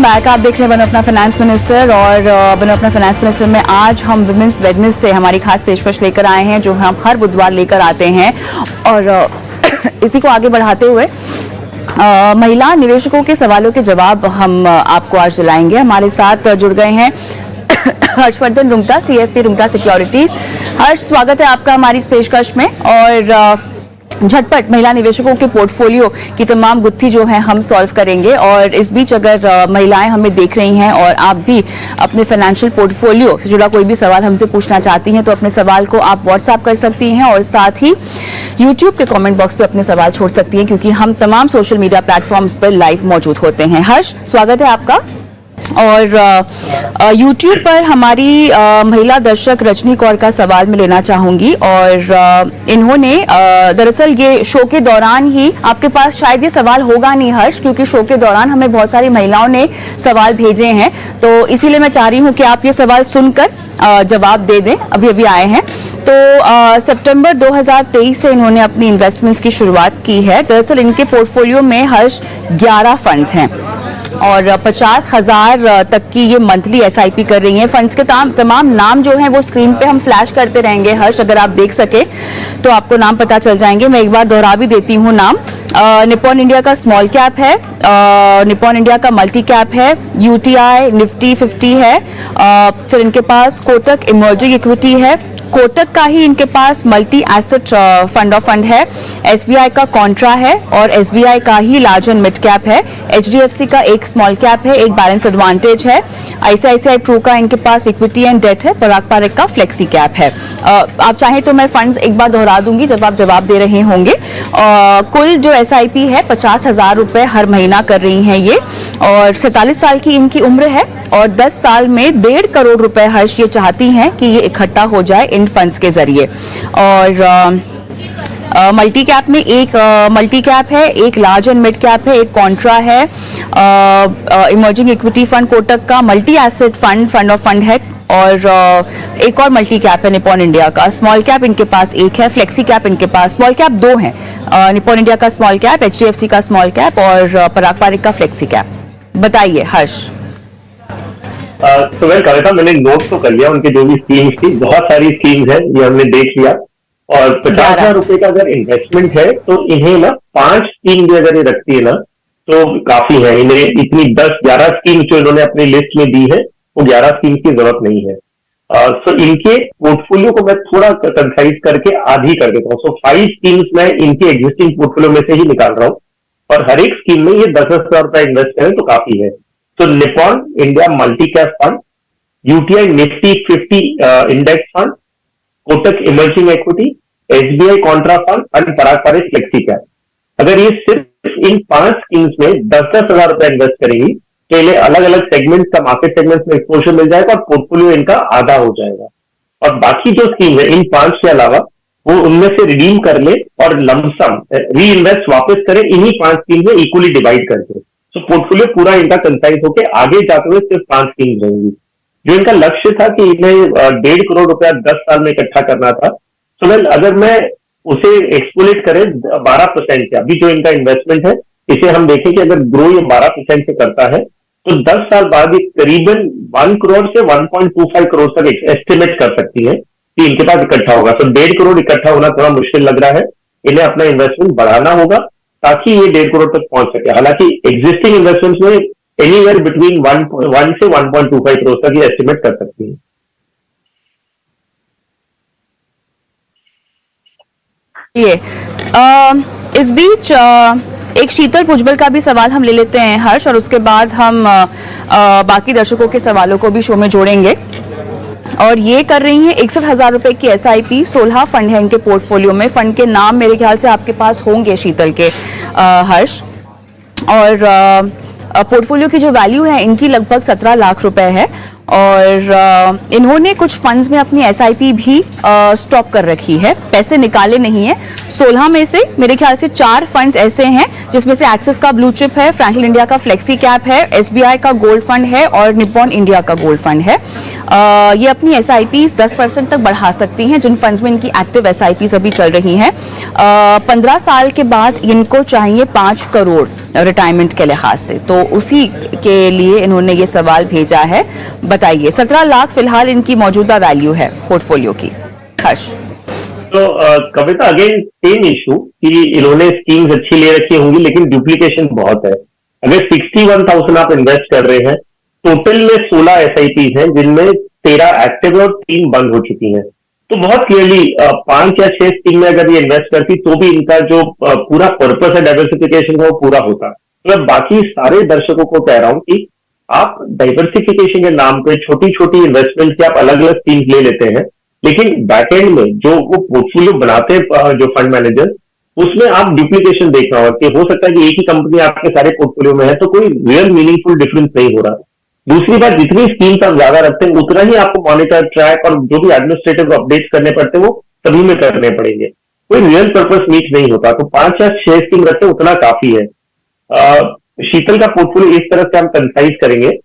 Welcome back. आप देख रहे हैं बनो अपना फाइनेंस मिनिस्टर और बनो अपना फाइनेंस मिनिस्टर में आज हम विमेंस वेडनेसडे हमारी खास पेशकश लेकर आए हैं जो हम हर बुधवार लेकर आते हैं और इसी को आगे बढ़ाते हुए महिला निवेशकों के सवालों के जवाब हम आपको आज दिलाएंगे। हमारे साथ जुड़ गए हैं हर्षवर्धन रुंगटा, CFP रुंगटा सिक्योरिटीज। हर्ष, स्वागत है आपका हमारी इस पेशकश में। और झटपट महिला निवेशकों के पोर्टफोलियो की तमाम गुत्थी जो है हम सॉल्व करेंगे। और इस बीच अगर महिलाएं हमें देख रही हैं और आप भी अपने फाइनेंशियल पोर्टफोलियो से जुड़ा कोई भी सवाल हमसे पूछना चाहती हैं तो अपने सवाल को आप व्हाट्सएप कर सकती हैं और साथ ही यूट्यूब के कमेंट बॉक्स पे अपने सवाल छोड़ सकती हैं क्योंकि हम तमाम सोशल मीडिया प्लेटफॉर्म्स पर लाइव मौजूद होते हैं। हर्ष, स्वागत है आपका। और YouTube पर हमारी महिला दर्शक रजनी कौर का सवाल मैं लेना चाहूंगी और इन्होंने दरअसल ये शो के दौरान ही, आपके पास शायद ये सवाल होगा नहीं हर्ष, क्योंकि शो के दौरान हमें बहुत सारी महिलाओं ने सवाल भेजे हैं, तो इसीलिए मैं चाह रही हूँ कि आप ये सवाल सुनकर जवाब दे दें। अभी अभी आए हैं। तो सितंबर 2023 से इन्होंने अपनी इन्वेस्टमेंट्स की शुरुआत की है। दरअसल इनके पोर्टफोलियो में हर्ष 11 फंड्स हैं और 50,000 तक की ये मंथली SIP कर रही हैं। फंड्स के तमाम नाम जो हैं वो स्क्रीन पे हम फ्लैश करते रहेंगे हर्ष, अगर आप देख सके तो आपको नाम पता चल जाएंगे। मैं एक बार दोहरा भी देती हूँ नाम। निप्पॉन इंडिया का स्मॉल कैप है, निप्पॉन इंडिया का मल्टी कैप है, UTI निफ्टी 50 है, फिर इनके पास कोटक इमर्जिंग इक्विटी है, कोटक का ही इनके पास multi asset fund of fund है, SBI का कॉन्ट्रा है और SBI का ही लार्ज एंड मिड कैप है, HDFC का एक स्मॉल कैप है, एक बैलेंस एडवांटेज है, ICICI प्रू का इनके पास इक्विटी एंड डेट है, पराग पारेख का फ्लेक्सी कैप है। आप चाहें तो मैं फंड्स एक बार दोहरा दूंगी जब आप जवाब दे रहे होंगे। कुल जो SIP है 50,000 रुपए हर महीना कर रही हैं ये, और 47 साल की इनकी उम्र है और 10 साल में 1.5 करोड़ रुपए हर्ष ये चाहती हैं कि ये इकट्ठा हो जाए इन फंड्स के जरिए। और मल्टी कैप में एक मल्टी कैप है, एक लार्ज एंड मिड कैप है, एक कॉन्ट्रा है, इमर्जिंग इक्विटी फंड कोटक का, multi asset fund of fund है और एक और मल्टी कैप है निप्पॉन इंडिया का। स्मॉल कैप इनके पास एक है, फ्लेक्सी कैप इनके पास, स्मॉल कैप 2 हैं, निप्पॉन इंडिया का स्मॉल कैप, HDFC का स्मॉल कैप और पराग पारेख का फ्लेक्सी कैप। बताइए हर्ष। तो कविता, मैंने नोट तो कर लिया उनके जो भी स्कीम्स थी, बहुत सारी स्कीम्स है ये हमने देख लिया। और 50,000 रुपए का अगर इन्वेस्टमेंट है तो इन्हें ना 5 स्कीम भी अगर ये रखती है ना तो काफी है। इन्हें इतनी 10-11 स्कीम जो इन्होंने अपनी लिस्ट में दी है वो 11 स्कीम की जरूरत नहीं है। सो इनके पोर्टफोलियो को मैं थोड़ा कंसाइज करके आधी कर देता हूँ। सो 5 स्कीम्स मैं इनके एग्जिस्टिंग पोर्टफोलियो में से ही निकाल रहा हूँ और हर एक स्कीम में ये 10,000 रुपए इन्वेस्ट करें तो काफी है। तो Nippon India multi cap fund, UTI Nifty 50 index fund, Kotak emerging equity, SBI Contra fund and Parag Parekh flexi cap. अगर ये सिर्फ इन 5 स्कीम्स में 10,000 रुपए इन्वेस्ट करेंगी तो इन्हें अलग अलग सेगमेंट्स का, मार्केट सेगमेंट्स में एक्सपोजर मिल जाएगा और पोर्टफोलियो इनका आधा हो जाएगा। और बाकी जो स्कीम है इन 5 के अलावा वो उनमें से रिडीम कर ले और लमसम री इन्वेस्ट वापस करें इन्हीं 5 स्कीम में इक्वली डिवाइड करके। तो पोर्टफोलियो पूरा इनका कंसाइज होकर आगे जाते हुए सिर्फ 5 स्कीम रहेंगी। जो इनका लक्ष्य था कि इन्हें 1.5 करोड़ रुपया 10 साल में इकट्ठा करना था, तो अगर मैं उसे एक्सपोलेट करें 12% से, अभी जो इनका इन्वेस्टमेंट है इसे हम देखें कि अगर ग्रो ये 12% से करता है तो 10 साल बाद ये करीबन 1 करोड़ से 1.25 करोड़ तक एस्टिमेट कर सकती है कि इनके पास इकट्ठा होगा। तो 1.5 करोड़ इकट्ठा होना थोड़ा मुश्किल लग रहा है, इन्हें अपना इन्वेस्टमेंट बढ़ाना होगा ताकि ये 1.5 करोड़ तक पहुंच सके। हालांकि एग्जिस्टिंग इन्वेस्टमेंट्स में एनीवेयर बिटवीन 1 से 1.25 करोड़ तक ये एस्टिमेट कर सकती है। ये इस बीच एक शीतल भुजबल का भी सवाल हम ले लेते हैं हर्ष, और उसके बाद हम बाकी दर्शकों के सवालों को भी शो में जोड़ेंगे। और ये कर रही हैं 61,000 रुपए की SIP, 16 फंड है इनके पोर्टफोलियो में। फंड के नाम मेरे ख्याल से आपके पास होंगे शीतल के हर्ष। और पोर्टफोलियो की जो वैल्यू है इनकी लगभग 17 लाख रुपए है और इन्होंने कुछ फंड्स में अपनी SIP भी स्टॉप कर रखी है, पैसे निकाले नहीं है। 16 में से मेरे ख्याल से 4 फंड्स ऐसे हैं जिसमें से एक्सिस का ब्लू चिप है, फ्रैंकलिन इंडिया का फ्लेक्सी कैप है, SBI का गोल्ड फंड है और निप्पॉन इंडिया का गोल्ड फंड है। ये अपनी SIPs 10% तक बढ़ा सकती हैं जिन फंड्स में इनकी एक्टिव SIPs अभी चल रही हैं। 15 साल के बाद इनको चाहिए 5 करोड़ रिटायरमेंट के लिहाज से, तो उसी के लिए इन्होंने ये सवाल भेजा है। बताइए, 17 लाख फिलहाल इनकी मौजूदा वैल्यू है पोर्टफोलियो की। हर्ष। तो कविता, अगेन सेम इशू कि इन्होंने स्कीम्स अच्छी ले रखी होंगी लेकिन डुप्लीकेशन बहुत है। अगर 61,000 आप इन्वेस्ट कर रहे हैं, टोटल में 16 SIPs हैं जिनमें 13 एक्टिव और 3 बंद हो चुकी हैं। तो बहुत क्लियरली 5 या 6 स्कीम में अगर ये इन्वेस्ट करती तो भी इनका जो पूरा पर्पस है डाइवर्सिफिकेशन का वो पूरा होता। तो मैं बाकी सारे दर्शकों को कह रहा हूं कि आप डाइवर्सिफिकेशन के नाम पे छोटी छोटी इन्वेस्टमेंट की आप अलग अलग स्कीम्स ले लेते हैं, लेकिन बैकएंड में जो वो पोर्टफोलियो बनाते हैं जो फंड मैनेजर, उसमें आप डुप्लीकेशन देखना होगा कि हो सकता है कि एक ही कंपनी आपके सारे पोर्टफोलियो में है तो कोई रियल मीनिंगफुल डिफरेंस नहीं हो रहा। दूसरी बात, जितनी स्कीम्स आप ज्यादा रखते हैं उतना ही आपको मॉनिटर, ट्रैक और जो भी एडमिनिस्ट्रेटिव अपडेट्स करने पड़ते हैं वो सभी में करने पड़ेंगे। कोई रियल पर्पस मीट नहीं होता। तो 5 या 6 स्कीम रखते हैं उतना काफी है। शीतल का पोर्टफोलियो इस तरह से हम कंसाइज करेंगे।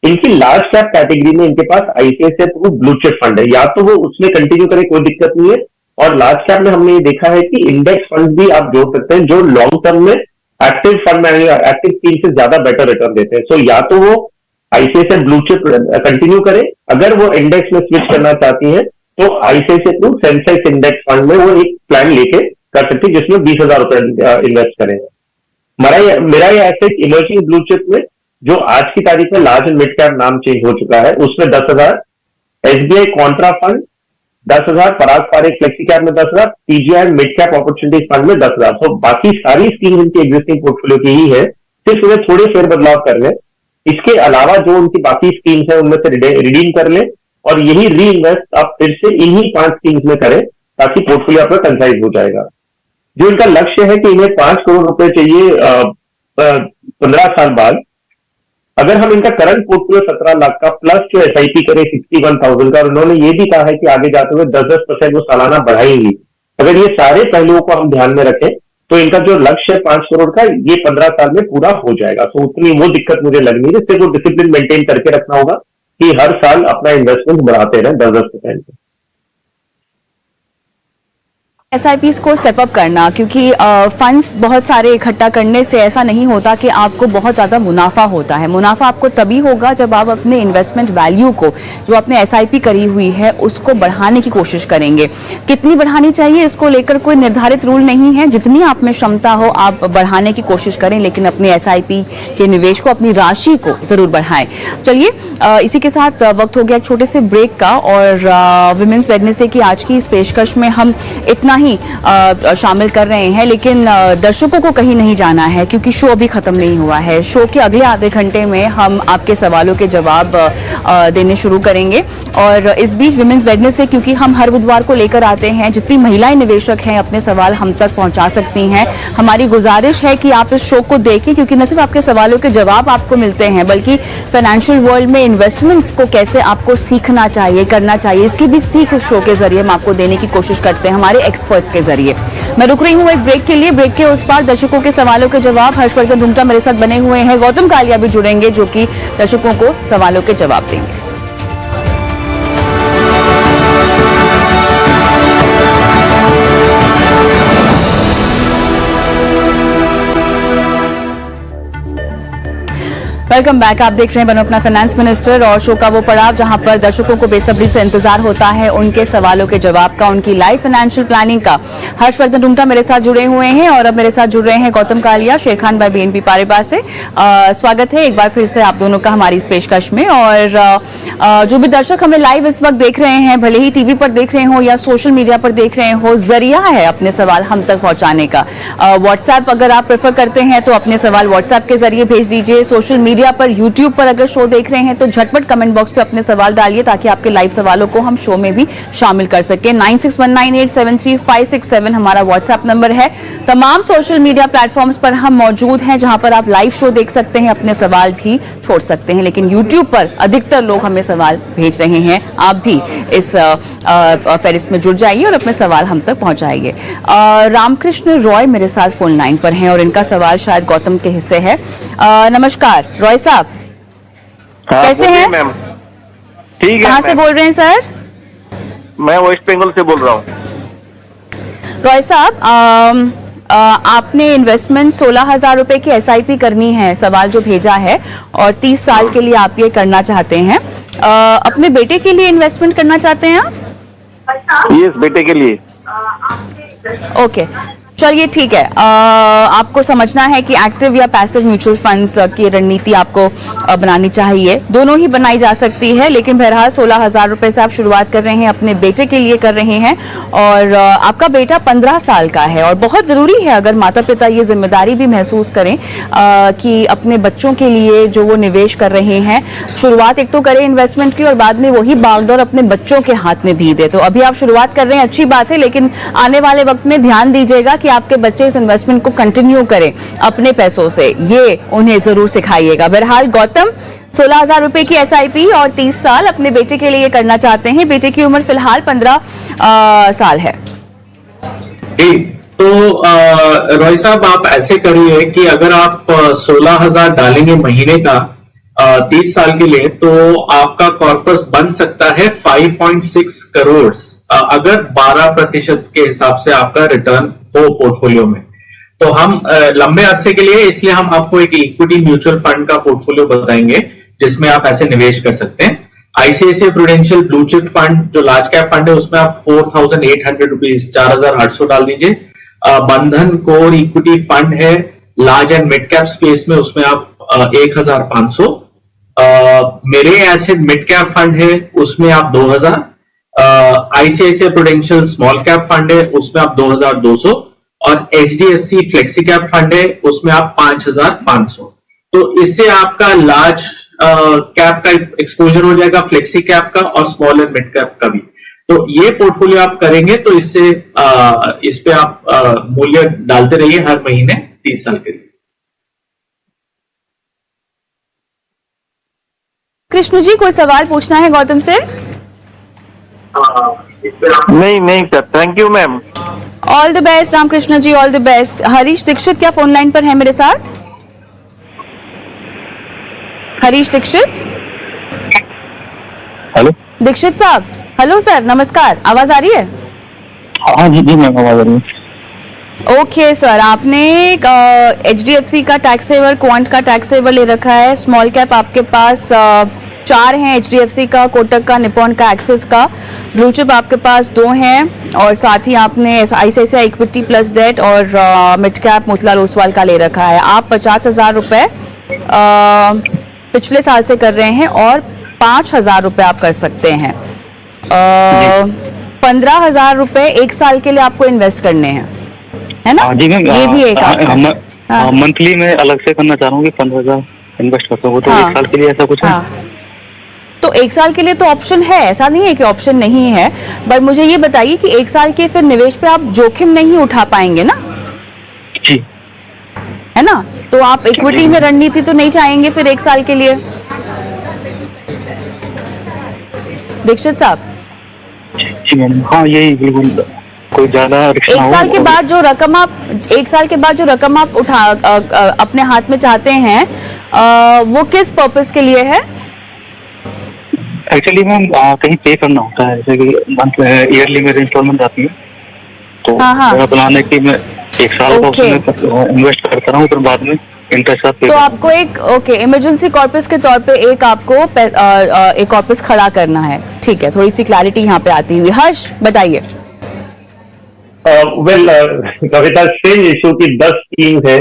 इनकी लार्ज कैप कैटेगरी में इनके पास ICICI Pru blue chip fund है, या तो वो उसमें कंटिन्यू करे, कोई दिक्कत नहीं है। और लार्ज कैप में हमने ये देखा है कि इंडेक्स फंड भी आप जोड़ सकते हैं जो लॉन्ग टर्म में active fund manager, active scheme से ज्यादा बेटर रिटर्न देते हैं। सो या तो वो ICICI ब्लू चिप कंटिन्यू करे, अगर वो इंडेक्स में स्विच करना चाहती है तो ICICI Pru Sensex index fund में वो एक प्लान लेके कर सकती है जिसमें 20,000 रुपए इन्वेस्ट करें। मेरा ये एसेट इमर्जिंग ब्लू चिप में जो आज की तारीख में लार्ज एंड मिड कैप नाम चेंज हो चुका है, उसमें 10,000, SBI कॉन्ट्रा फंड 10,000, पराग पारेख फ्लेक्सी कैप में 10,000, PGI mid cap opportunity fund में 10,000। तो बाकी सारी स्कीम इनकी एग्जिस्टिंग पोर्टफोलियो की ही है, सिर्फ उन्हें थोड़े फेर बदलाव कर लें। इसके अलावा जो उनकी बाकी स्कीम्स है उनमें से रिडीम कर लें और यही री इन्वेस्ट आप फिर से इन्हीं 5 स्कीम्स में करें ताकि पोर्टफोलियो आपका कंसाइज हो जाएगा। जो इनका लक्ष्य है कि इन्हें 5 करोड़ रुपए चाहिए 15 साल बाद, अगर हम इनका करंट पोर्टफोलियो 17 लाख का प्लस जो SIP करे 61,000 का, और उन्होंने ये भी कहा है कि आगे जाते हुए 10-10% वो सालाना बढ़ाएंगी। अगर ये सारे पहलुओं को हम ध्यान में रखें तो इनका जो लक्ष्य है 5 करोड़ का, ये 15 साल में पूरा हो जाएगा। तो उतनी वो दिक्कत मुझे लग नहीं है। सिर्फ वो डिसिप्लिन मेंटेन करके रखना होगा कि हर साल अपना इन्वेस्टमेंट बढ़ाते रहें 10-10%। SIPs को स्टेप अप करना, क्योंकि फंड्स बहुत सारे इकट्ठा करने से ऐसा नहीं होता कि आपको बहुत ज़्यादा मुनाफा होता है। मुनाफा आपको तभी होगा जब आप अपने इन्वेस्टमेंट वैल्यू को, जो आपने SIP करी हुई है, उसको बढ़ाने की कोशिश करेंगे। कितनी बढ़ानी चाहिए इसको लेकर कोई निर्धारित रूल नहीं है। जितनी आप में क्षमता हो आप बढ़ाने की कोशिश करें, लेकिन अपने SIP के निवेश को, अपनी राशि को ज़रूर बढ़ाएं। चलिए, इसी के साथ वक्त हो गया एक छोटे से ब्रेक का, और विमेंस वेडनेसडे की आज की इस पेशकश में हम इतना ही शामिल कर रहे हैं, लेकिन दर्शकों को कहीं नहीं जाना है क्योंकि शो अभी खत्म नहीं हुआ है। शो के अगले आधे घंटे में हम आपके सवालों के जवाब देने शुरू करेंगे। और इस बीच विमेंस वेडनेसडे क्योंकि हम हर बुधवार को लेकर आते हैं, जितनी महिलाएं निवेशक हैं अपने सवाल हम तक पहुंचा सकती हैं। हमारी गुजारिश है कि आप इस शो को देखें, क्योंकि न सिर्फ आपके सवालों के जवाब आपको मिलते हैं, बल्कि फाइनेंशियल वर्ल्ड में इन्वेस्टमेंट्स को कैसे आपको सीखना चाहिए, करना चाहिए, इसकी भी सीख इस शो के जरिए हम आपको देने की कोशिश करते हैं हमारे एक्सपर्ट्स के जरिए। मैं रुक रही हूं एक ब्रेक के लिए। ब्रेक के उस पार दर्शकों के सवालों के जवाब हर्षवर्धन रुंगटा मेरे साथ बने हुए हैं, गौतम कालिया भी जुड़ेंगे जो कि दर्शकों को सवालों के जवाब देंगे। Welcome back. आप देख रहे हैं बनो अपना फाइनेंस मिनिस्टर, और शो का वो पड़ाव जहां पर दर्शकों को बेसब्री से इंतजार होता है उनके सवालों के जवाब का, उनकी लाइव फाइनेंशियल प्लानिंग का। हर्षवर्धन रुंगटा मेरे साथ जुड़े हुए हैं और अब मेरे साथ जुड़ रहे हैं गौतम कालिया, शेर खान बाय BNP पारिबास से। स्वागत है एक बार फिर से आप दोनों का हमारी इस पेशकश में। और जो भी दर्शक हमें लाइव इस वक्त देख रहे हैं, भले ही टीवी पर देख रहे हो या सोशल मीडिया पर देख रहे हो, जरिया है अपने सवाल हम तक पहुंचाने का। व्हाट्सएप अगर आप प्रेफर करते हैं तो अपने सवाल व्हाट्सएप के जरिए भेज दीजिए। सोशल मीडिया पर, यूट्यूब पर अगर शो देख रहे हैं तो झटपट कमेंट बॉक्स पे अपने सवाल डालिए ताकि आपके लाइव सवालों को हम शो में भी शामिल कर सकें। 9619873567 हमारा व्हाट्सएप नंबर है। तमाम सोशल मीडिया प्लेटफॉर्म्स पर हम मौजूद हैं जहां पर आप लाइव शो देख सकते हैं, अपने सवाल भी छोड़ सकते हैं। लेकिन यूट्यूब पर अधिकतर लोग हमें सवाल भेज रहे हैं। आप भी इस फहरिस्त में जुड़ जाइए और अपने सवाल हम तक पहुंचाइए। रामकृष्ण रॉय मेरे साथ फोन लाइन पर हैं और इनका सवाल शायद गौतम के हिस्से है। नमस्कार रॉय साहब। हाँ, कैसे हैं मैम? ठीक है। कहाँ से बोल रहे हैं सर? मैं वेस्ट बंगाल से बोल रहा हूँ। रॉय साहब, आपने इन्वेस्टमेंट 16,000 रुपए की एसआईपी करनी है, सवाल जो भेजा है, और 30 साल के लिए आप ये करना चाहते हैं। अपने बेटे के लिए इन्वेस्टमेंट करना चाहते हैं आप? यस, बेटे के लिए। ओके, चलिए ठीक है। आपको समझना है कि एक्टिव या पैसिव म्यूचुअल फंड्स की रणनीति आपको बनानी चाहिए, दोनों ही बनाई जा सकती है, लेकिन बहरहाल 16,000 रुपए से आप शुरुआत कर रहे हैं, अपने बेटे के लिए कर रहे हैं, और आपका बेटा 15 साल का है, और बहुत ज़रूरी है अगर माता पिता ये जिम्मेदारी भी महसूस करें कि अपने बच्चों के लिए जो वो निवेश कर रहे हैं, शुरुआत एक तो करें इन्वेस्टमेंट की और बाद में वही बागडोर अपने बच्चों के हाथ में भी दे। तो अभी आप शुरुआत कर रहे हैं, अच्छी बात है, लेकिन आने वाले वक्त में ध्यान दीजिएगा कि आपके बच्चे इस इन्वेस्टमेंट को कंटिन्यू करें अपने पैसों से, ये उन्हें जरूर सिखाइएगा। बहरहाल गौतम 16,000 रुपए की एसआईपी और 30 साल अपने बेटे के लिए करना चाहते हैं। बेटे की उम्र फिलहाल 15 साल है। जी, तो रॉय साहब, आप ऐसे करिए कि अगर आप 16,000 डालेंगे महीने का 30 साल के लिए, तो आपका कॉर्पस बन सकता है 5.6 करोड़ अगर 12% के हिसाब से आपका रिटर्न हो पोर्टफोलियो में। तो हम लंबे अरसे के लिए, इसलिए हम आपको एक इक्विटी म्यूचुअल फंड का पोर्टफोलियो बताएंगे जिसमें आप ऐसे निवेश कर सकते हैं। ICICI prudential blue chip fund जो लार्ज कैप फंड है, उसमें आप 4,800 रुपीज 4,800 डाल दीजिए। बंधन कोर इक्विटी फंड है large and mid cap space में, उसमें आप 1,500। मेरे एसेट मिड कैप फंड है, उसमें आप 2,000। ICICI prudential small cap fund है, उसमें आप 2,200, और एचडीएफसी फ्लेक्सी कैप फंड है, उसमें आप 5,500। तो इससे आपका लार्ज कैप का एक्सपोजर हो जाएगा, फ्लेक्सी कैप का और स्मॉल एंड मिड कैप का भी। तो ये पोर्टफोलियो आप करेंगे तो इससे इस पे आप मूल्य डालते रहिए हर महीने 30 साल के लिए। कृष्ण जी, कोई सवाल पूछना है गौतम से? नहीं sir, thank you ma'am. All the best Ramakrishna ji, all the best. Harish Dikshit क्या फोन लाइन पर है मेरे साथ? हरीश दीक्षित? हेलो दीक्षित साहब, हेलो सर, नमस्कार, आवाज आ रही है? हाँ जी मैम, आवाज आ रही है। ओके सर, आपने एचडीएफसी का टैक्स सेवर, क्वांट का टैक्स सेवर ले रखा है, स्मॉल कैप आपके पास 4 हैं, एचडीएफसी का, कोटक का, निपॉन का, एक्सिस का, ब्लू चिप आपके पास 2 हैं, और साथ ही आपने आईसीआईसीआई इक्विटी प्लस डेट और मिड कैप मोतीलाल ओसवाल का ले रखा है। आप 50,000 रुपए पिछले साल से कर रहे हैं और 5,000 रुपए आप कर सकते हैं। 15,000 रुपए 1 साल के लिए आपको इन्वेस्ट करने हैं, है ना? जी मैम, ये भी एक मंथली में अलग से करना चाह रहा हूँ कि 15,000 इन्वेस्ट कर सकूँ, तो 1 साल के लिए ऐसा कुछ है? तो 1 साल के लिए तो ऑप्शन है, ऐसा नहीं है कि ऑप्शन नहीं है, पर मुझे ये बताइए कि 1 साल के फिर निवेश पे आप जोखिम नहीं उठा पाएंगे ना? जी, है ना? तो आप इक्विटी में रणनीति तो नहीं चाहेंगे फिर 1 साल के लिए, दीक्षित साहब? जी मैम, हाँ यही बिल्कुल, कोई ज्यादा 1 साल के बाद जो रकम आप 1 साल के बाद जो रकम आप उठा अपने हाथ में चाहते हैं, वो किस पर्पस के लिए है? एक्चुअली मैम कहीं पे करना होता है, जैसे कि मंथ ईयरली मेरी इंस्टॉलमेंट आती है, तो मेरा प्लान है कि मैं 1 साल का उसमें इन्वेस्ट करता रहूँ, फिर बाद में इंटरेस्ट पे। तो आपको एक इमरजेंसी कॉर्पस के तौर पे एक आपको एक कॉर्पस खड़ा करना है, ठीक है? थोड़ी सी क्लैरिटी यहाँ पे आती हुई। हर्ष, बताइए। वेल कविता, सेम इशू की 10 स्कीम्स है,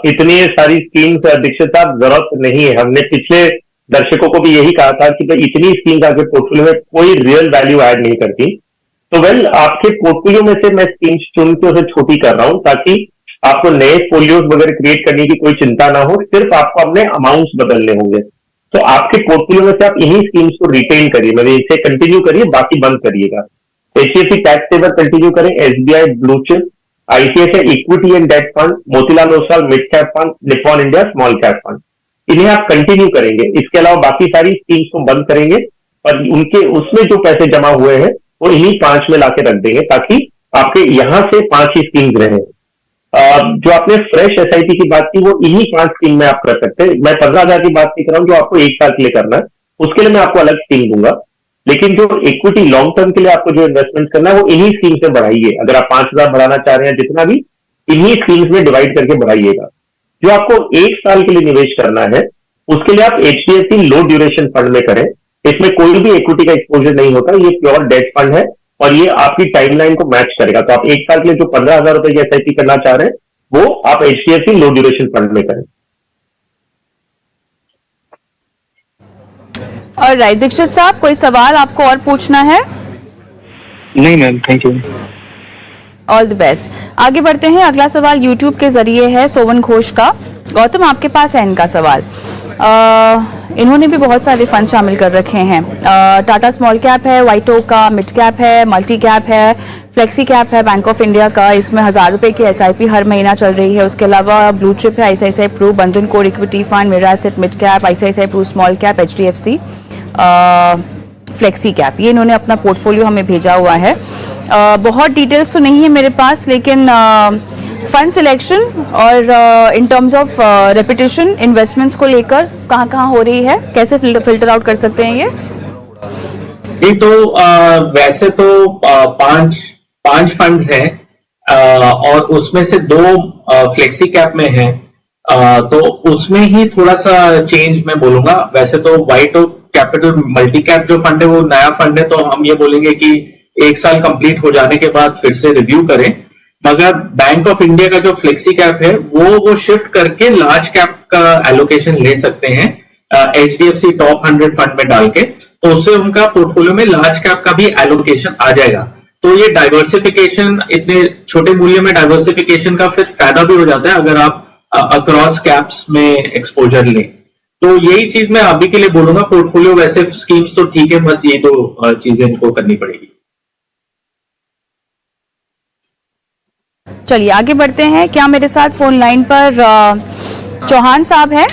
इतनी सारी स्कीम्स दीक्षित साहब जरूरत नहीं है। हमने पिछले दर्शकों को भी यही कहा था कि भाई इतनी स्कीम्स आपके पोर्टफोलियो में कोई रियल वैल्यू ऐड नहीं करती। तो वेल आपके पोर्टफोलियो में से मैं स्कीम्स चुन के उसे छोटी कर रहा हूं ताकि आपको नए फोलियोज वगैरह क्रिएट करने की कोई चिंता ना हो, सिर्फ आपको अपने अमाउंट्स बदलने होंगे। तो आपके पोर्टफोलियो में से आप इन्हीं स्कीम्स को रिटेन करिए, मतलब इसे कंटिन्यू करिए, बाकी बंद करिएगा। एचडीएफसी टैक्स सेवर कंटिन्यू करें, SBI blue chip, ICICI equity and debt fund, Motilal Oswal mid cap fund, Nippon India small cap fund, इन्हें आप कंटिन्यू करेंगे। इसके अलावा बाकी सारी स्कीम्स को बंद करेंगे और उनके उसमें जो पैसे जमा हुए हैं वो इन्हीं 5 में लाके रख देंगे ताकि आपके यहां से 5 ही स्कीम्स रहे। जो आपने फ्रेश एसआईपी की बात की वो इन्हीं 5 स्कीम में आप कर सकते हैं। मैं 15,000 की बात नहीं कर रहा हूं, जो आपको 1 साल के लिए करना है उसके लिए मैं आपको अलग स्कीम दूंगा, लेकिन जो इक्विटी लॉन्ग टर्म के लिए आपको जो इन्वेस्टमेंट करना है वो इन्हीं स्कीम से बढ़ाइए। अगर आप 5,000 बढ़ाना चाह रहे हैं जितना भी, इन्हीं स्कीम्स में डिवाइड करके बढ़ाइएगा। जो आपको 1 साल के लिए निवेश करना है उसके लिए आप HDFC लो ड्यूरेशन फंड में करें। इसमें कोई भी इक्विटी का एक्सपोजर नहीं होता, ये प्योर डेट फंड है और ये आपकी टाइमलाइन को मैच करेगा। तो आप 1 साल के लिए जो 15,000 रुपए की SIP करना चाह रहे हैं वो आप HDFC लो ड्यूरेशन फंड में करें। ऑलराइट, दीक्षित साहब कोई सवाल आपको और पूछना है? नहीं ma'am, thank you. All the best. आगे बढ़ते हैं, अगला सवाल यूट्यूब के जरिए है सोवन घोष का। गौतम, आपके पास है इनका सवाल। इन्होंने भी बहुत सारे फंड शामिल कर रखे हैं। टाटा स्मॉल कैप है, वाइट ओक का, मिड कैप है, मल्टी कैप है, फ्लेक्सी कैप है बैंक ऑफ इंडिया का। इसमें 1000 रुपए की SIP हर महीना चल रही है। उसके अलावा ब्लू चिप है, ICICI Pru, Bandhan core equity fund, Mirae asset mid cap, ICICI Pru small cap, HDFC flexi cap. ये इन्होंने अपना पोर्टफोलियो हमें भेजा हुआ है। बहुत डिटेल्स तो नहीं है मेरे पास, लेकिन फंड सिलेक्शन और in terms of repetition investments को लेकर कहाँ कहाँ हो रही है, कैसे फिल्टर आउट कर सकते हैं ये? जी, तो वैसे तो पांच फंड्स हैं और उसमें से 2 फ्लेक्सी कैप में हैं। तो उसमें ही थोड़ा सा चेंज मैं बोलूंगा। वैसे तो white oak capital multi cap जो फंड है वो नया फंड है, तो हम ये बोलेंगे कि 1 साल कंप्लीट हो जाने के बाद फिर से रिव्यू करें। मगर बैंक ऑफ इंडिया का जो फ्लेक्सी कैप है वो शिफ्ट करके लार्ज कैप का एलोकेशन ले सकते हैं HDFC टॉप 100 फंड में डाल के, तो उससे उनका पोर्टफोलियो में लार्ज कैप का भी एलोकेशन आ जाएगा। तो ये डाइवर्सिफिकेशन, इतने छोटे मूल्य में डाइवर्सिफिकेशन का फिर फायदा भी हो जाता है अगर आप अक्रॉस कैप्स में एक्सपोजर लें। तो यही चीज मैं अभी के लिए बोलूंगा। पोर्टफोलियो वैसे स्कीम्स तो ठीक है, बस ये 2 चीजें इनको करनी पड़ेगी। चलिए आगे बढ़ते हैं। क्या मेरे साथ फोन लाइन पर चौहान साहब हैं?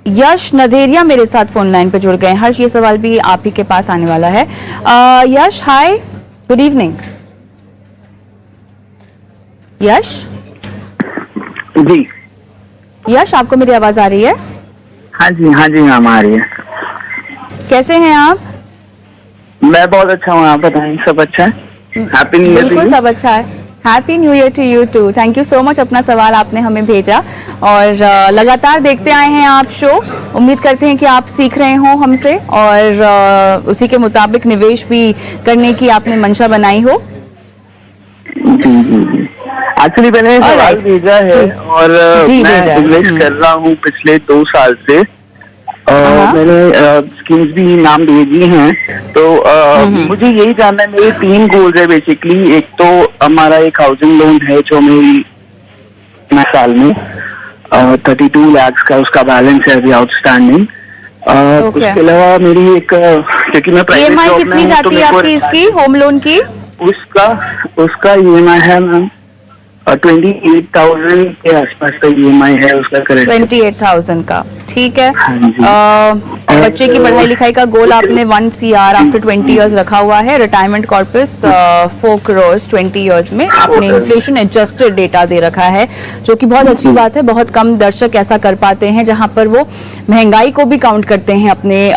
यश नदेरिया मेरे साथ फोन लाइन पे जुड़ गए हैं। हर्ष, ये सवाल भी आप ही के पास आने वाला है। यश, हाय, गुड इवनिंग। यश जी, यश, आपको मेरी आवाज आ रही है? हाँ जी मैम, आ रही है। कैसे हैं आप? मैं बहुत अच्छा हूँ, आप बताएं, सब अच्छा है? Happy new year. बिल्कुल सब अच्छा है। Happy new year to you too. Thank you so much, अपना सवाल आपने हमें भेजा और लगातार देखते आए हैं आप शो। उम्मीद करते हैं कि आप सीख रहे हो हमसे और उसी के मुताबिक निवेश भी करने की आपने मंशा बनाई हो। जी। एक्चुअली मैंने सवाल भेजा है और मैं इन्वेस्ट कर रहा हूँ पिछले 2 साल से। मैंने स्कीम्स भी नाम भेजी हैं, तो मुझे यही जानना है, मेरे 3 गोल्स है बेसिकली। एक तो हमारा एक हाउसिंग लोन है जो मेरी साल में 32 लाख का उसका बैलेंस है अभी आउटस्टैंडिंग। उसके अलावा मेरी एक, क्योंकि मैं प्राइवेट जॉब में हूँ, कितनी जाती है आपकी इसकी होम लोन की? उसका EMI है मैम 28,000 के आसपास का EMI है उसका करेंट। 28,000 का, ठीक है। हाँ बच्चे की पढ़ाई लिखाई का गोल आपने 1 CR आफ्टर 20 इयर्स रखा हुआ है। रिटायरमेंट कॉर्पस 4 करोड़ 20 इयर्स में आपने इन्फ्लेशन एडजस्टेड डेटा दे रखा है, जो कि बहुत अच्छी बात है। बहुत कम दर्शक ऐसा कर पाते हैं जहां पर वो महंगाई को भी काउंट करते हैं अपने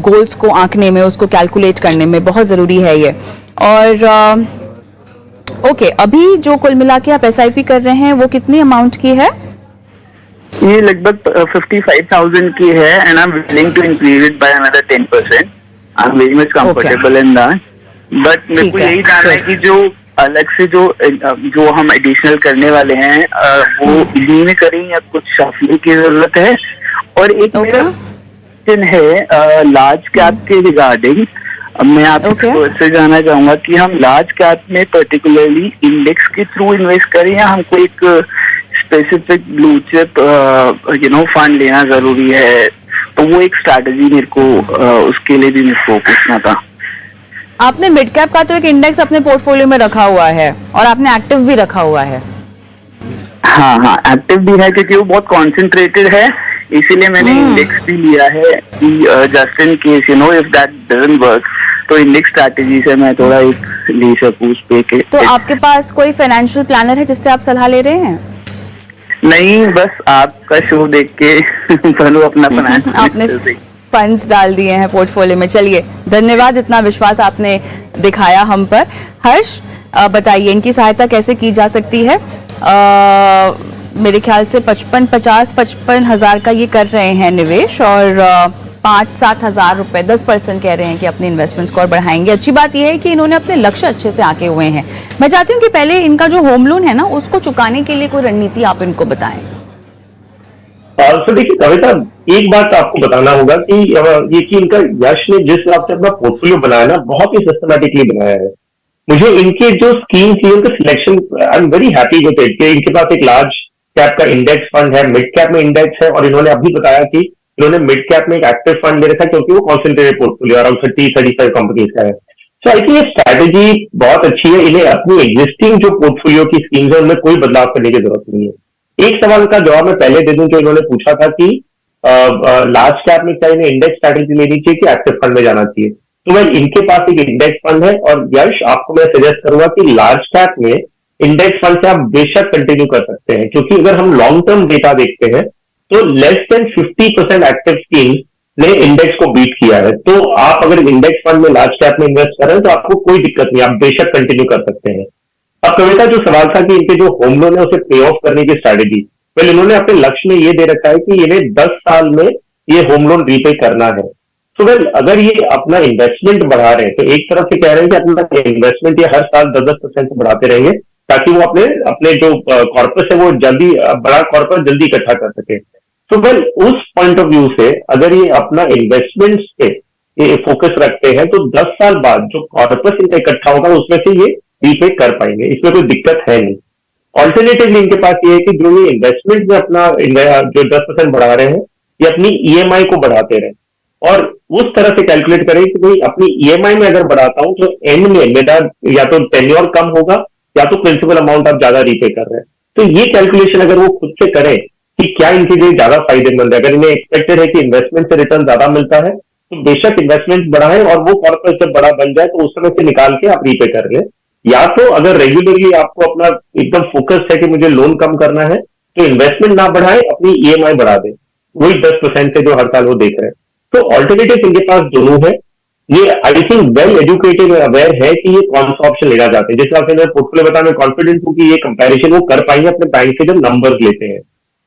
गोल्स को आंकने में, उसको कैलकुलेट करने में। बहुत जरूरी है ये। और ओके, अभी जो कुल मिला के आप SIP कर रहे हैं वो कितनी अमाउंट की है? ये लगभग 55,000 की है and I am willing to increase it by another 10%। I am very much comfortable in that. But मेरे को यही जानना है कि जो अलग से जो हम एडिशनल करने वाले हैं वो इन्हीं में करें या कुछ शाफिली की जरूरत है? और एक मेरा क्वेश्चन है लार्ज कैप के रिगार्डिंग। मैं आपसे जानना चाहूंगा कि हम लार्ज कैप में पर्टिकुलरली इंडेक्स के थ्रू इन्वेस्ट करें या हमको एक स्पेसिफिक ब्लू चिप फंड लेना जरूरी है? तो वो एक स्ट्रैटेजी मेरे को उसके लिए भी मेरे को पूछना था। आपने मिड कैप का तो एक इंडेक्स अपने पोर्टफोलियो में रखा हुआ है और आपने एक्टिव भी रखा हुआ है। हाँ, एक्टिव भी है क्योंकि वो बहुत कॉन्सेंट्रेटेड है, इसीलिए मैंने इंडेक्स भी लिया है कि just in case if that doesn't work तो इंडेक्स स्ट्रैटेजी से मैं थोड़ा एक ले सकूं उस पे के। तो आपके पास कोई फाइनेंशियल प्लानर है जिससे आप सलाह ले रहे हैं? नहीं, बस आपका शो देख के चलो अपना फाइनेंस फंड्स डाल दिए हैं पोर्टफोलियो में। चलिए, धन्यवाद, इतना विश्वास आपने दिखाया हम पर। हर्ष, बताइए इनकी सहायता कैसे की जा सकती है? मेरे ख्याल से 55 हजार का ये कर रहे हैं निवेश, और 5-7 हजार रुपए, 10% कह रहे हैं कि अपने इन्वेस्टमेंट्स को और बढ़ाएंगे। अच्छी बात यह है कि इन्होंने अपने लक्ष्य अच्छे से आके हुए हैं। मैं चाहती हूँ कि पहले इनका जो होम लोन है ना, उसको चुकाने के लिए कोई रणनीति आप इनको बताएं। तो देखिए कविता, एक बात आपको बताना होगा कि ये कि इनका यश ने जिस हिसाब से अपना पोर्टफोलियो बनाया ना, बहुत ही सिस्टमैटिकली बनाया है। मुझे इनके जो स्कीम थी, उनका selection, I am very happy with it. इनके पास एक लार्ज कैप का इंडेक्स फंड है, मिड कैप में इंडेक्स है, और इन्होंने अभी बताया कि इन्होंने मिड कैप में एक एक्टिव फंड ले रखा है क्योंकि वो कॉन्सेंट्रेटेड पोर्टफोलियो अराउंड 30-35 कंपनीज का है। तो आई थिंक ये स्ट्रैटेजी बहुत अच्छी है। इन्हें अपनी एग्जिस्टिंग जो पोर्टफोलियो की स्कीम्स है उनमें कोई बदलाव करने की जरूरत नहीं है। एक सवाल का जवाब मैं पहले दे दूं, जो इन्होंने पूछा था कि लार्ज कैप में क्या इन्हें इंडेक्स स्ट्रैटेजी लेनी चाहिए कि एक्टिव फंड में जाना चाहिए। तो मैं इनके पास एक इंडेक्स फंड है, और यश आपको मैं सजेस्ट करूंगा कि लार्ज कैप में इंडेक्स फंड से आप बेशक कंटिन्यू कर सकते हैं, क्योंकि अगर हम लॉन्ग टर्म डेटा देखते हैं तो लेस देन 50% एक्टिव स्कीम्स ने इंडेक्स को बीट किया है। तो आप अगर इंडेक्स फंड में लार्ज कैप में इन्वेस्ट कर रहे हैं तो आपको कोई दिक्कत नहीं, आप बेशक कंटिन्यू कर सकते हैं। अब कविता, जो सवाल था कि इनके जो होम लोन है उसे पे ऑफ करने की स्ट्रैटेजी, वेल इन्होंने अपने लक्ष्य में ये दे रखा है कि इन्हें 10 साल में ये होम लोन रीपे करना है। तो वेल अगर ये अपना इन्वेस्टमेंट बढ़ा रहे हैं तो एक तरफ से कह रहे हैं कि अपना इन्वेस्टमेंट ये हर साल 10-10% से बढ़ाते रहेंगे, ताकि वो अपने जो कॉर्पस है वो जल्दी, बड़ा कॉर्पस जल्दी इकट्ठा कर सके। तो वेल उस पॉइंट ऑफ व्यू से अगर ये अपना इन्वेस्टमेंट पे ये फोकस रखते हैं तो 10 साल बाद जो कॉर्पस इनका इकट्ठा होगा उसमें से ये रीपे कर पाएंगे, इसमें कोई दिक्कत है नहीं। ऑल्टरनेटिवली इनके पास ये है कि जो ये इन्वेस्टमेंट में अपना जो 10% बढ़ा रहे हैं, ये अपनी ईएमआई को बढ़ाते रहे, और उस तरह से कैलकुलेट करें कि भाई अपनी ईएमआई में अगर बढ़ाता हूं तो एंड में मेरा या तो टेन्योर कम होगा या तो प्रिंसिपल अमाउंट आप ज्यादा रीपे कर रहे हैं। तो ये कैलकुलेशन अगर वो खुद से करें कि क्या इनके लिए ज्यादा फायदेमंद है, अगर इन्हें एक्सपेक्टेड है कि इन्वेस्टमेंट से रिटर्न ज्यादा मिलता है तो बेशक इन्वेस्टमेंट बढ़ाएं, और वो कॉर्पोरेट जब बड़ा बन जाए तो उस समय से निकाल के आप रीपे कर लें। या तो अगर रेगुलरली आपको अपना एकदम फोकस है कि मुझे लोन कम करना है तो इन्वेस्टमेंट ना बढ़ाए, अपनी ईएमआई बढ़ा दें, वही 10% से जो हर साल वो देख रहे हैं। तो ऑल्टरनेटिव इनके पास दोनों है। ये आई थिंक वेल एजुकेटेड और अवेयर है कि ये कौन सा ऑप्शन लेना चाहते हैं। जिस हिसाब से मैं पोर्टफोलियो बताया, मैं कॉन्फिडेंट हूं कि ये कंपैरिजन वो कर पाएंगे अपने बैंक से जब नंबर्स लेते हैं।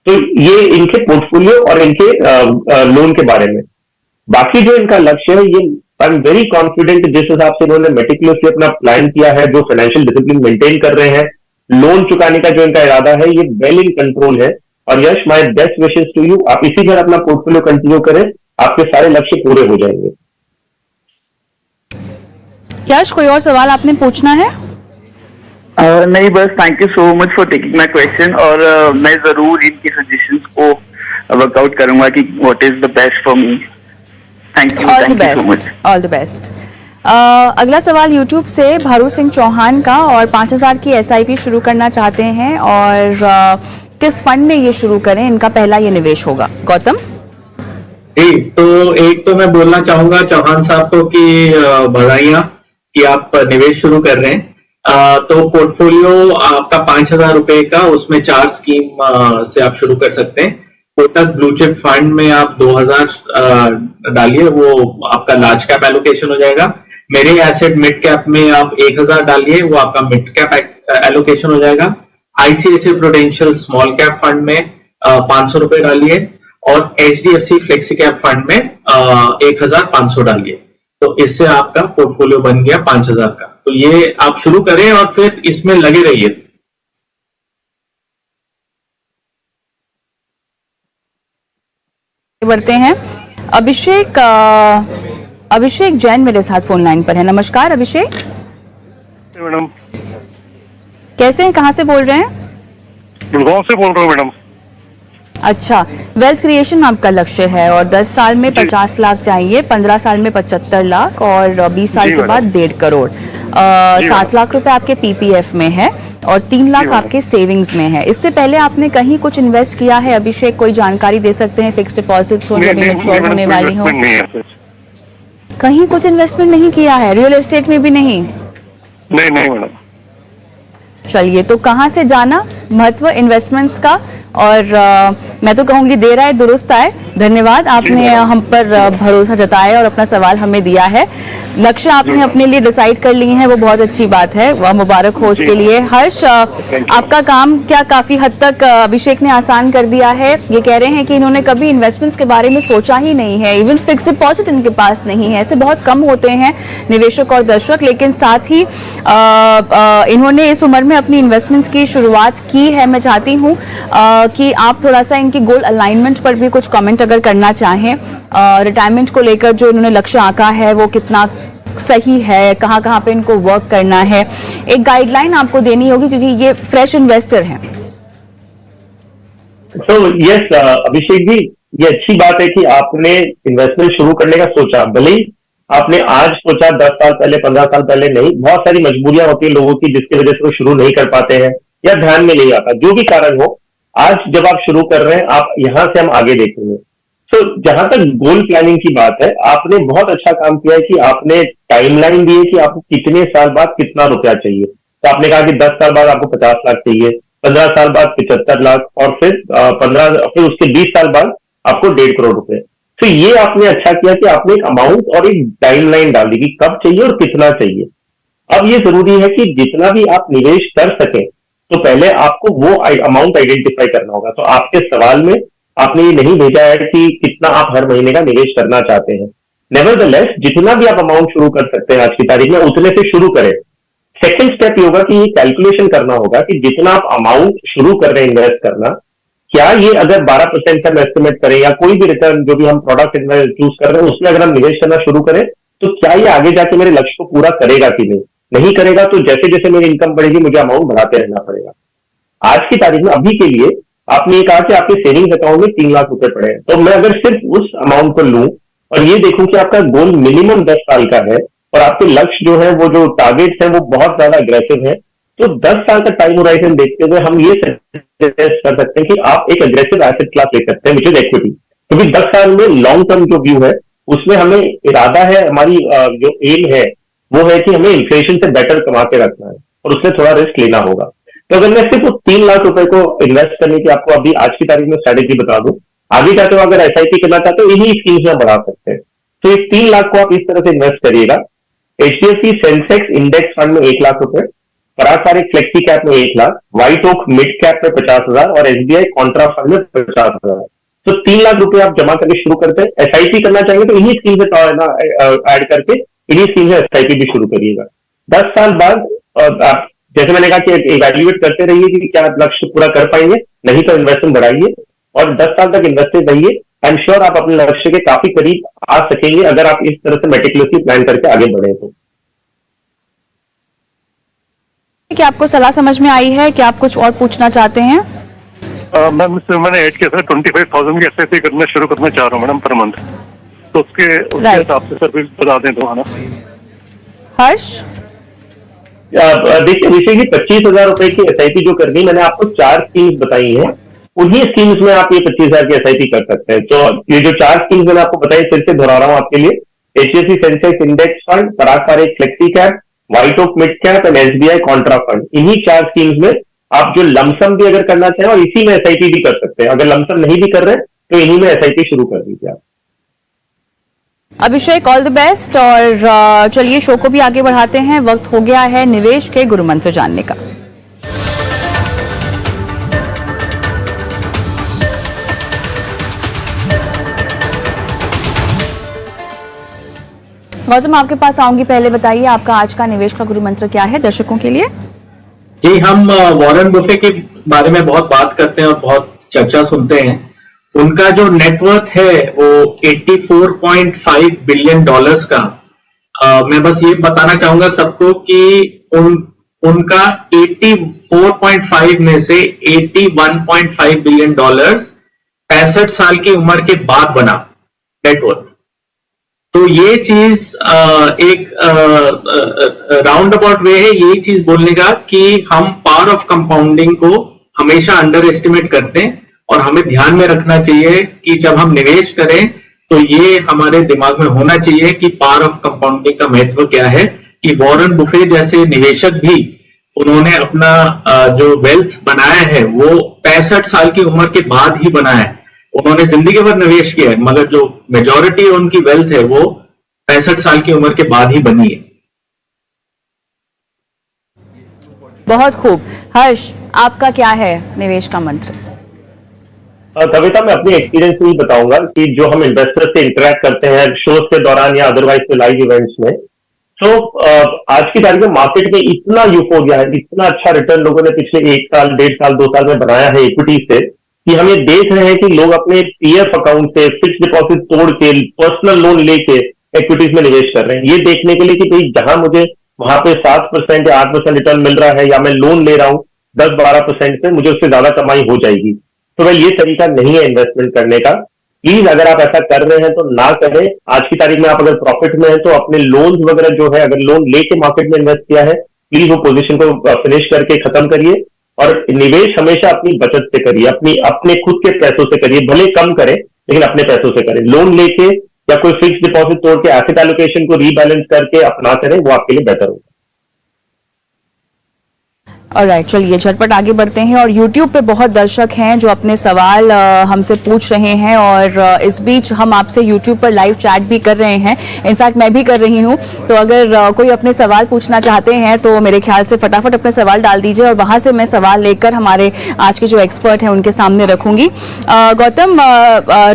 तो ये इनके पोर्टफोलियो और इनके लोन के बारे में। बाकी जो इनका लक्ष्य है, ये आई एम वेरी कॉन्फिडेंट जिस हिसाब से इन्होंने मेटिकुलसली अपना प्लान किया है, जो फाइनेंशियल डिसिप्लिन मेंटेन कर रहे हैं, लोन चुकाने का जो इनका इरादा है ये वेल इन कंट्रोल है। और Yash, my best wishes to you, आप इसी तरह अपना पोर्टफोलियो कंटिन्यू करें, आपके सारे लक्ष्य पूरे हो जाएंगे। यश, कोई और सवाल आपने पूछना है? नहीं, बस thank you so much for taking my question, और मैं जरूर इनके सजेशंस को वर्कआउट करूंगा कि what is the best for me. Thank you so much, all the best. अगला सवाल यूट्यूब से भारू सिंह चौहान का, और 5000 की एसआईपी शुरू करना चाहते हैं, और किस फंड में ये शुरू करें, इनका पहला ये निवेश होगा। गौतम जी, तो एक तो मैं बोलना चाहूंगा चौहान साहब को कि बधाइयां कि आप निवेश शुरू कर रहे हैं। तो पोर्टफोलियो आपका 5000 रुपए का, उसमें 4 स्कीम से आप शुरू कर सकते हैं। कोटक ब्लू चिप फंड में आप 2000 डालिए, वो आपका लार्ज कैप एलोकेशन हो जाएगा। मेरे एसेट मिड कैप में आप 1000 डालिए, वो आपका मिड कैप एलोकेशन हो जाएगा। ICICI prudential small cap fund में 500 रुपए डालिए, और एचडीएफसी फ्लेक्सी कैप फंड में 1500 डालिए। तो इससे आपका पोर्टफोलियो बन गया 5000 का। तो ये आप शुरू करें और फिर इसमें लगे रहिए। बढ़ते हैं। अभिषेक जैन मेरे साथ फोन लाइन पर है। नमस्कार अभिषेक। मैडम कैसे हैं, कहाँ से बोल रहे हैं? गुड़गांव से बोल रहा हूँ मैडम। अच्छा, वेल्थ क्रिएशन आपका लक्ष्य है, और 10 साल में 50 लाख चाहिए, 15 साल में 75 लाख, और 20 साल के बाद 1.5 करोड़। 7 लाख रुपए आपके पीपीएफ में है, और 3 लाख आपके सेविंग्स में है। इससे पहले आपने कहीं कुछ इन्वेस्ट किया है अभिषेक? कोई जानकारी दे सकते हैं? फिक्स्ड डिपॉजिट्स हो, जब मैच्योर होने वाली हो? कहीं कुछ इन्वेस्टमेंट नहीं किया है? रियल एस्टेट में भी नहीं? नहीं मैडम। चलिए, तो कहाँ से जाना महत्व इन्वेस्टमेंट्स का, और मैं तो कहूंगी देर आए दुरुस्त आए। धन्यवाद, आपने हम पर भरोसा जताया और अपना सवाल हमें दिया है। लक्ष्य आपने अपने लिए डिसाइड कर लिए हैं, वो बहुत अच्छी बात है, वह मुबारक हो उसके लिए। हर्ष, आपका काम क्या काफी हद तक अभिषेक ने आसान कर दिया है? ये कह रहे हैं कि इन्होंने कभी इन्वेस्टमेंट्स के बारे में सोचा ही नहीं है, इवन फिक्स डिपॉजिट इनके पास नहीं है। ऐसे बहुत कम होते हैं निवेशक और दर्शक, लेकिन साथ ही इन्होंने इस उम्र में अपनी इन्वेस्टमेंट्स की शुरुआत की है। मैं चाहती हूँ कि आप थोड़ा सा इनकी गोल अलाइनमेंट पर भी कुछ कमेंट अगर करना चाहें, रिटायरमेंट को लेकर जो इन्होंने लक्ष्य आंका है वो कितना सही है, कहाँ कहाँ पे इनको वर्क करना है, एक गाइडलाइन आपको देनी होगी क्योंकि ये फ्रेश इन्वेस्टर हैं। तो यस अभिषेक जी, ये अच्छी बात है कि आपने इन्वेस्टमेंट शुरू करने का सोचा। भले ही आपने आज सोचा, 10 साल पहले 15 साल पहले नहीं, बहुत सारी मजबूरियां होती है लोगों की जिसकी वजह से वो शुरू नहीं कर पाते हैं या ध्यान में नहीं आता, जो भी कारण हो। आज जब आप शुरू कर रहे हैं, आप यहां से हम आगे देखेंगे। तो जहां तक गोल प्लानिंग की बात है, आपने बहुत अच्छा काम किया है कि आपने टाइमलाइन दी है कि आपको कितने साल बाद कितना रुपया चाहिए। तो आपने कहा कि 10 साल बाद आपको 50 लाख चाहिए, 15 साल बाद 75 लाख और फिर उसके 20 साल बाद आपको 1.5 करोड़ रुपए। तो ये आपने अच्छा किया कि आपने एक अमाउंट और एक टाइमलाइन डाल दी कि कब चाहिए और कितना चाहिए। अब ये जरूरी है कि जितना भी आप निवेश कर सकें, तो पहले आपको वो अमाउंट आइडेंटिफाई करना होगा। तो आपके सवाल में आपने ये नहीं भेजा है कि कितना आप हर महीने का निवेश करना चाहते हैं। नेवरदलेस, जितना भी आप अमाउंट शुरू कर सकते हैं आज की तारीख में, उतने से शुरू करें। सेकंड स्टेप ये होगा कि ये कैलकुलेशन करना होगा कि जितना आप अमाउंट शुरू कर रहे हैं इन्वेस्ट करना, क्या ये अगर 12% का एस्टिमेट करें या कोई भी रिटर्न जो भी हम प्रोडक्ट चूज कर रहे हैं उसमें अगर हम निवेश करना शुरू करें, तो क्या ये आगे जाके मेरे लक्ष्य को पूरा करेगा कि नहीं करेगा, तो जैसे जैसे मेरी इनकम बढ़ेगी मुझे अमाउंट बढ़ाते रहना पड़ेगा। आज की तारीख में अभी के लिए आपने ये कहा कि आपके सेविंग्स अकाउंट में 3 लाख रुपए पड़े हैं, तो मैं अगर सिर्फ उस अमाउंट को लूं और ये देखूं कि आपका गोल मिनिमम 10 साल का है और आपके लक्ष्य जो है, वो जो टारगेट्स हैं वो बहुत ज्यादा अग्रेसिव है, तो 10 साल का टाइम होराइजन देखते हुए हम ये सजेस्ट कर सकते हैं कि आप एक अग्रेसिव एसेट क्लास ले सकते हैं, विच इज इक्विटी। क्योंकि 10 साल में लॉन्ग टर्म जो व्यू है उसमें हमें इरादा है, हमारी जो एम है वो है कि हमें इन्फ्लेशन से बेटर कमा के रखना है और उसमें थोड़ा रिस्क लेना होगा। तो अगर मैं सिर्फ 3 लाख रुपए को इन्वेस्ट करने की आपको अभी आज की तारीख में स्ट्रेटेजी बता दूं, आगे जाते हो अगर एसआईपी करना चाहते हो इन्हीं स्कीम्स में बढ़ा सकते हैं। तो इस 3 लाख को आप इस तरह से इन्वेस्ट करिएगा। एचडीएफसी सेंसेक्स इंडेक्स फंड में 1 लाख रुपए, पराग पारेख फ्लेक्सी कैप में 1 lakh, white oak mid cap में 50,000 और एसबीआई कॉन्ट्रा फंड में 50,000। तो 3 लाख रुपए आप जमा करके शुरू करते हैं। एसआईपी करना चाहेंगे तो इन्हीं स्कीम से ऐड करके इन्हीं स्कीम से एसआईपी भी शुरू करिएगा। 10 साल बाद आप जैसे मैंने कहा कि इवैल्यूएट करते रहिए कि क्या लक्ष्य पूरा कर पाएंगे, नहीं तो इन्वेस्टमेंट बढ़ाइए और 10 साल तक इन्वेस्टेड रहिए। आई एम श्योर आप अपने लक्ष्य के काफी करीब आ सकेंगे अगर आप इस तरह से मेटिकुलसली प्लान करके आगे बढ़े तो। क्या आपको सलाह समझ में आई है? क्या आप कुछ और पूछना चाहते हैं? मैम मैंने ऐड किया था 25,000 की एसआईपी करना शुरू करना चाह रहा हूँ मैडम पर मंथ, तो उसके हिसाब से सर्विस बता दें तो है ना। हर्ष, देखिए अभिषेक जी, 25,000 रुपए की एसआईपी जो करनी, मैंने आपको 4 स्कीम्स बताई हैं, उन्हीं स्कीम्स में आप ये 25,000 की एसआईपी कर सकते हैं। तो ये जो 4 स्कीम्स मैंने आपको बताई, फिर से दोहरा रहा हूं आपके लिए, HDFC Sensex index fund, Parag Parekh flexi cap, white oak mid cap and SBI contra fund. इन्हीं 4 स्कीम्स में आप जो लमसम भी अगर करना चाहें और इसी में एसआईपी भी कर सकते हैं। अगर लमसम नहीं भी कर रहे हैं तो इन्हीं में एसआईपी शुरू कर दीजिए आप। अभिषेक, ऑल द बेस्ट। और चलिए शो को भी आगे बढ़ाते हैं। वक्त हो गया है निवेश के गुरु मंत्र जानने का। गौतम, आपके पास आऊंगी, पहले बताइए आपका आज का निवेश का गुरु मंत्र क्या है दर्शकों के लिए? जी, हम वॉरेन बफे के बारे में बहुत बात करते हैं और बहुत चर्चा सुनते हैं। उनका जो नेटवर्थ है वो 84.5 बिलियन डॉलर्स का। मैं बस ये बताना चाहूंगा सबको कि उनका 84.5 में से 81.5 बिलियन डॉलर्स 65 साल की उम्र के बाद बना नेटवर्थ। तो ये चीज एक राउंड अबाउट वे है यही चीज बोलने का कि हम पावर ऑफ कंपाउंडिंग को हमेशा अंडर एस्टिमेट करते हैं और हमें ध्यान में रखना चाहिए कि जब हम निवेश करें तो ये हमारे दिमाग में होना चाहिए कि पावर ऑफ कंपाउंडिंग का महत्व क्या है। कि वॉरेन बुफे जैसे निवेशक भी उन्होंने अपना जो वेल्थ बनाया है वो 65 साल की उम्र के बाद ही बनाया है। उन्होंने जिंदगी भर निवेश किया है, मगर जो मेजॉरिटी उनकी वेल्थ है वो 65 साल की उम्र के बाद ही बनी है। बहुत खूब। हर्ष, आपका क्या है निवेश का मंत्र? कविता, मैं अपनी एक्सपीरियंस से ही बताऊंगा कि जो हम इन्वेस्टर से इंटरेक्ट करते हैं शोज के दौरान या अदरवाइज लाइव इवेंट्स में, तो आज की तारीख में मार्केट में इतना यूफोरिया है, इतना अच्छा रिटर्न लोगों ने पिछले 1 साल, 1.5 साल, 2 साल में बनाया है इक्विटी से, कि हम ये देख रहे हैं कि लोग अपने पीएफ अकाउंट से फिक्स डिपॉजिट तोड़ के पर्सनल लोन लेके एक्विटीज में निवेश कर रहे हैं, ये देखने के लिए कि भाई जहां मुझे वहां पे 7% या 8% रिटर्न मिल रहा है, या मैं लोन ले रहा हूं 10-12% से, मुझे उससे ज्यादा कमाई हो जाएगी। तो भाई ये तरीका नहीं है इन्वेस्टमेंट करने का। प्लीज अगर आप ऐसा कर रहे हैं तो ना करें। आज की तारीख में आप अगर प्रॉफिट में है तो अपने लोन वगैरह जो है, अगर लोन लेके मार्केट में इन्वेस्ट किया है, प्लीज वो पोजीशन को फिनिश करके खत्म करिए। और निवेश हमेशा अपनी बचत से करिए, अपने खुद के पैसों से करिए, भले कम करें लेकिन अपने पैसों से करें। लोन लेके या कोई फिक्स डिपॉजिट तोड़ के एसेट एलोकेशन को रीबैलेंस करके अपना करें, वो आपके लिए बेटर होगा। ऑलराइट, चलिए झटपट आगे बढ़ते हैं। और YouTube पे बहुत दर्शक हैं जो अपने सवाल हमसे पूछ रहे हैं, और इस बीच हम आपसे YouTube पर लाइव चैट भी कर रहे हैं। इनफैक्ट मैं भी कर रही हूं, तो अगर कोई अपने सवाल पूछना चाहते हैं तो मेरे ख्याल से फटाफट अपने सवाल डाल दीजिए, और वहां से मैं सवाल लेकर हमारे आज के जो एक्सपर्ट हैं उनके सामने रखूंगी। गौतम,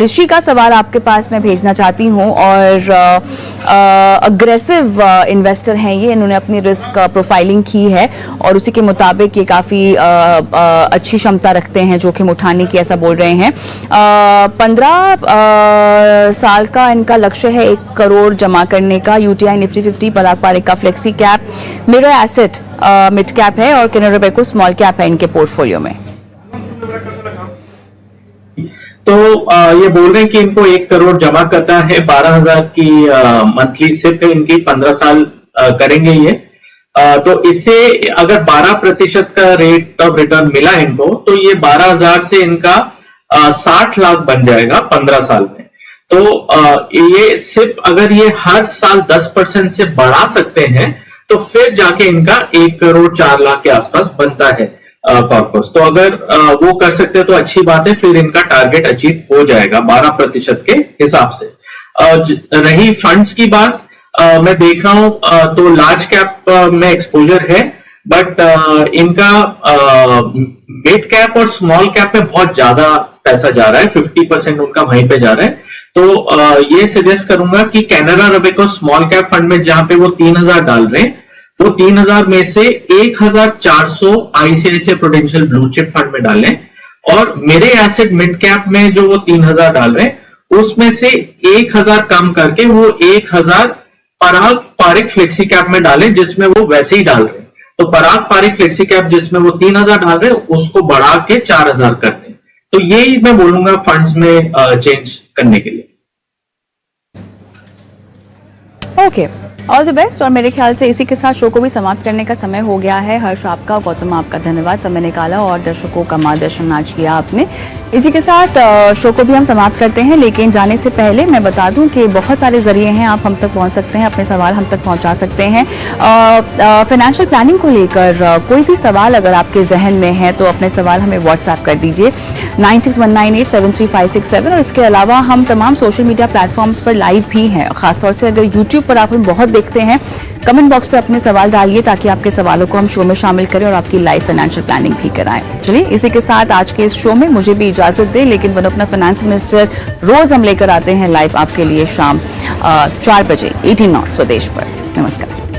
ऋषि का सवाल आपके पास मैं भेजना चाहती हूँ, और अग्रेसिव इन्वेस्टर हैं ये, इन्होंने अपनी रिस्क प्रोफाइलिंग की है और उसी के मुताबिक ये काफी अच्छी क्षमता रखते हैं जोखिम उठाने की, ऐसा बोल रहे हैं। 15 साल का इनका लक्ष्य है 1 करोड़ जमा करने का। यूटीआई निफ्टी 50, पराग पारेख का flexi cap, mirror asset mid cap है, और कैनरा रोबेको स्मॉल कैप है इनके पोर्टफोलियो में। तो ये बोल रहे हैं कि इनको 1 करोड़ जमा करना है, 12,000 की मंथली सिप है इनकी, 15 साल करेंगे ये। तो इससे अगर 12% का रेट ऑफ रिटर्न मिला इनको, तो ये 12,000 से इनका 60 लाख बन जाएगा 15 साल में। तो ये सिर्फ अगर ये हर साल 10% से बढ़ा सकते हैं तो फिर जाके इनका 1 करोड़ 4 लाख के आसपास बनता है कॉर्पस। तो अगर वो कर सकते हैं तो अच्छी बात है, फिर इनका टारगेट अचीव हो जाएगा 12% के हिसाब से। रही फंड्स की बात, मैं देख रहा हूं तो लार्ज कैप में एक्सपोजर है, बट इनका मिड कैप और स्मॉल कैप में बहुत ज्यादा पैसा जा रहा है, 50% उनका वहीं पे जा रहा है। तो ये सजेस्ट करूंगा कि Canara Robeco small cap fund में जहां पे वो 3,000 डाल रहे हैं, वो 3,000 में से 1,400 ICICI prudential blue chip fund में डालें, और मेरे एसेट मिड कैप में जो वो 3,000 डाल रहे हैं उसमें से 1,000 कम करके वो 1,000 पराग पारेख फ्लेक्सी कैप में डालें, जिसमें वो वैसे ही डाल रहे हैं। तो पराग पारेख फ्लेक्सी कैप जिसमें वो 3,000 डाल रहे हैं उसको बढ़ा के 4,000 कर दें। तो यही मैं बोलूंगा फंड्स में चेंज करने के लिए। Okay, all the best. और मेरे ख्याल से इसी के साथ शो को भी समाप्त करने का समय हो गया है। हर्ष आपका, गौतम आपका धन्यवाद, समय निकाला और दर्शकों का मार्गदर्शन आज किया आपने। इसी के साथ शो को भी हम समाप्त करते हैं, लेकिन जाने से पहले मैं बता दूं कि बहुत सारे जरिए हैं आप हम तक पहुंच सकते हैं, अपने सवाल हम तक पहुंचा सकते हैं। फाइनेंशियल प्लानिंग को लेकर कोई भी सवाल अगर आपके जहन में है तो अपने सवाल हमें व्हाट्सएप कर दीजिए 9619873567। और इसके अलावा हम तमाम सोशल मीडिया प्लेटफॉर्म्स पर लाइव भी हैं, खासतौर से अगर यूट्यूब पर आप बहुत देखते हैं, कमेंट बॉक्स पर अपने सवाल डालिए ताकि आपके सवालों को हम शो में शामिल करें और आपकी लाइव फाइनेंशियल प्लानिंग भी कराएं। चलिए, इसी के साथ आज के इस शो में मुझे भी इजाजत दें, लेकिन बनो अपना फाइनेंस मिनिस्टर रोज हम लेकर आते हैं लाइव आपके लिए शाम 4 बजे 18 स्वदेश पर। नमस्कार।